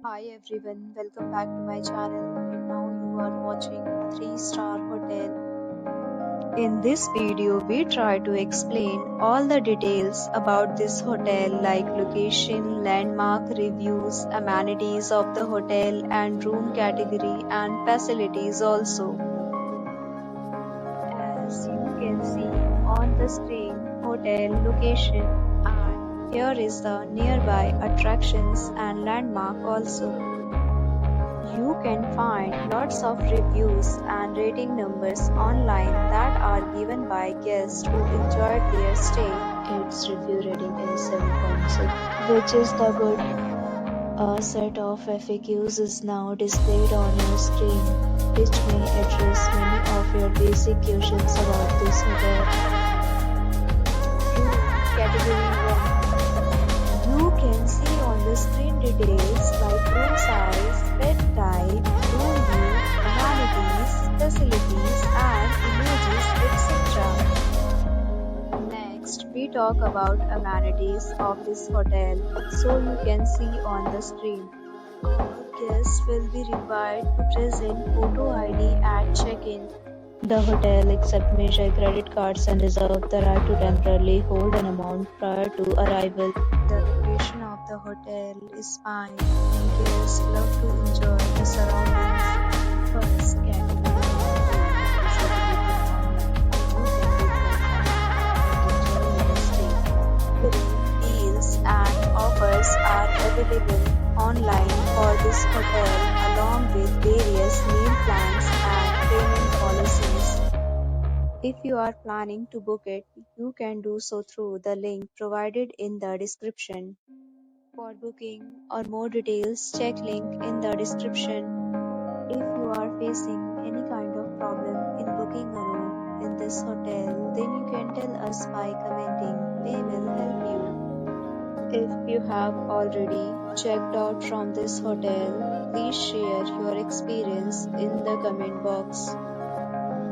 Hi everyone, welcome back to my channel and now you are watching a 3-star hotel. In this video, we try to explain all the details about this hotel like location, landmark, reviews, amenities of the hotel and room category and facilities also. As you can see on the screen, hotel location and here is the nearby attractions and landmark also. You can find lots of reviews and rating numbers online that are given by guests who enjoyed their stay. Its review rating is 7.6, which is the good. A set of FAQs is now displayed on your screen, which may address many of your basic questions about this hotel. Category 1. You can see on the screen details like room size, bed type, room view, amenities, facilities and images, etc. Next, we talk about amenities of this hotel, so you can see on the screen. All guests will be required to present photo ID at check-in. The hotel accepts major credit cards and reserves the right to temporarily hold an amount prior to arrival. The location of the hotel is fine and guests love to enjoy the surroundings. First category deals and offers are available online for this hotel along with various meal plans and payment policies. If you are planning to book it, you can do so through the link provided in the description. For booking or more details, check link in the description. If you are facing any kind of problem in booking a room in this hotel, then you can tell us by commenting. We will help you. If you have already checked out from this hotel, please share your experience in the comment box.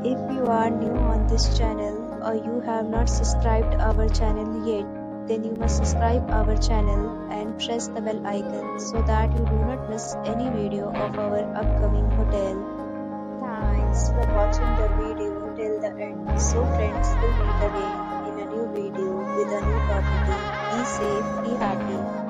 If you are new on this channel or you have not subscribed our channel yet, then you must subscribe our channel and press the bell icon so that you do not miss any video of our upcoming hotel. Thanks for watching the video till the end. So friends, we'll meet again in a new video with a new property. Be safe, be happy.